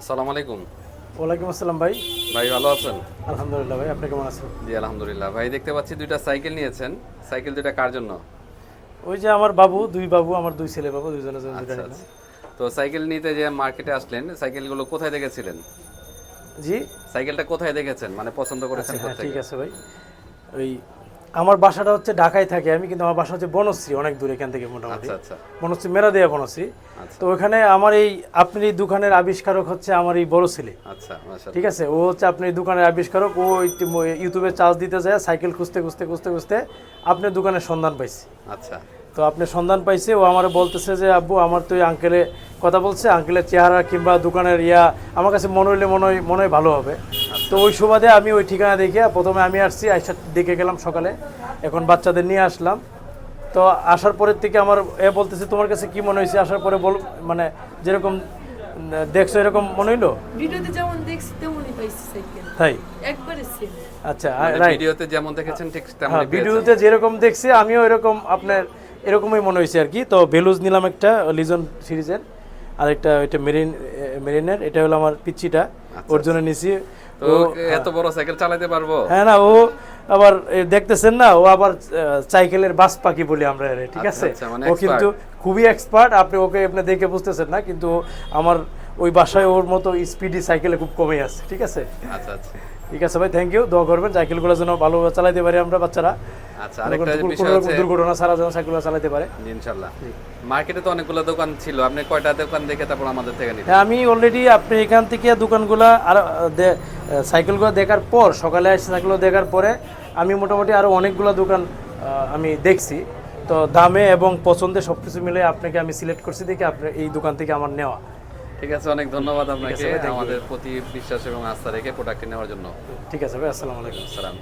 আসসালামু আলাইকুম। ওয়ালাইকুম আসসালাম ভাই। ভাই ভালো আছেন? আলহামদুলিল্লাহ ভাই, আপনি কেমন আছেন? জি আলহামদুলিল্লাহ। ভাই দেখতে পাচ্ছি দুইটা সাইকেল নিয়েছেন। সাইকেল দুইটা কার জন্য? ওই যে আমার বাবু, দুই বাবু, আমার দুই ছেলে বাবু, দুইজনের জন্য দুইটা আচ্ছা নিলাম। আচ্ছা। তো সাইকেল নিতে যে মার্কেটে আসলেন, সাইকেলগুলো কোথায় দেখেছিলেন? জি। সাইকেলটা কোথায় দেখেছেন, মানে পছন্দ করেছেন আচ্ছা, হ্যাঁ, ঠিক কোত্থেকে? আছে ভাই। ওই আমার বাসাটা হচ্ছে ঢাকায় থাকে আমি, কিন্তু আমার বাসা হচ্ছে বনশ্রী, অনেক দূর এখান থেকে মোটামুটি। আচ্ছা আচ্ছা বনশ্রী, মেরাদিয়া বনশ্রী। আচ্ছা তো ওখানে আমার এই আপনার এই দোকানের আবিষ্কারক হচ্ছে আমার এই বড় ছেলে। আচ্ছা মাশাআল্লাহ। ঠিক আছে, ও হচ্ছে আপনার এই দোকানের আবিষ্কারক। ও ইউটিউবে চার্জ দিতে যায়, সাইকেল খুঁজতে খুঁজতে খুঁজতে খুঁজতে আপনার দোকানের সন্ধান পাইছে। আচ্ছা তো আপনি সন্ধান পাইছে, ও আমার বলতেছে যে আব্বু আমার তো এই আঙ্কেলে কথা বলছে, আঙ্কেলের চেহারা কিংবা দোকানের আমার কাছে মনে হয় ভালো হবে। তো ওই সুবাদে আমি ওই ঠিকানা দেখে প্রথমে আমি আসছি, আইসা দেখে গেলাম সকালে, এখন বাচ্চাদের নিয়ে আসলাম। তো আসার পরের থেকে আমার বলতেছে তোমার কাছে কি মনে হয়েছে, আসার পরে মানে যেরকম দেখছো এরকম মনে হইলো। ভিডিওতে যেমন দেখছি তেমনই পাইছি সাইকেল, তাই? একবারে সেম। আচ্ছা, মানে রাইট। ভিডিওতে যেমন দেখেছেন ঠিক হ্যাঁ, তেমনই পেয়েছেন। ভিডিওতে যেরকম দেখছি আমিও এরকম আপনার এরকমই মনে হয়েছে আর কি। তো ভেলুজ নিলাম একটা লিজন সিরিজের, আর একটা ওইটা মেরিনের, এটা হলো আমার পিচ্চিটা, ওর জন্য নিছি। তো এত বড় সাইকেল চালাতে পারবো? হ্যাঁ না, ও আবার দেখতেছেন না, ও আবার সাইকেলের বাস পাখি বলি আমরা এর, ঠিক আচ্ছা, আছে। আচ্ছা, মানে ও expert। কিন্তু খুবই এক্সপার্ট, আপনি দেখে বুঝতেছেন না, কিন্তু আমার ওই বাসায় ওর মতো স্পিডি সাইকেলে খুব কমই আছে, ঠিক আছে। আচ্ছা আচ্ছা ঠিক আছে ভাই, থ্যাংক ইউ। দোয়া করবেন সাইকেলগুলো যেন ভালোভাবে চালাতে পারি আমরা বাচ্চারা, আচ্ছা। আরেকটা কোনো বিষয় রকম হচ্ছে দুর্ঘটনা ছাড়া যেন সাইকেলগুলো চালাতে পারে। ইনশাআল্লাহ। মার্কেটে তো অনেকগুলো দোকান ছিল, আপনি কয়টা দোকান দেখে তারপর আমাদের থেকে নিলেন? হ্যাঁ, আমি অলরেডি আপনি এখান থেকে দোকানগুলো আর সাইকেলগুলো দেখার পর, সকালে এসে সাইকেলগুলো দেখার পরে আমি মোটামুটি আরও অনেকগুলো দোকান আমি দেখছি। তো দামে এবং পছন্দে সব কিছু মিলে আপনাকে আমি সিলেক্ট করছি দেখে আপনার এই দোকান থেকে আমার নেওয়া। ঠিক আছে, অনেক ধন্যবাদ আপনাকে ভাই, thank you। আমাদের প্রতি বিশ্বাস এবং আস্থা রেখে প্রোডাক্ট নেওয়ার জন্য। ঠিক আছে ভাই, আসসালামু আলাইকুম। আসসালাম।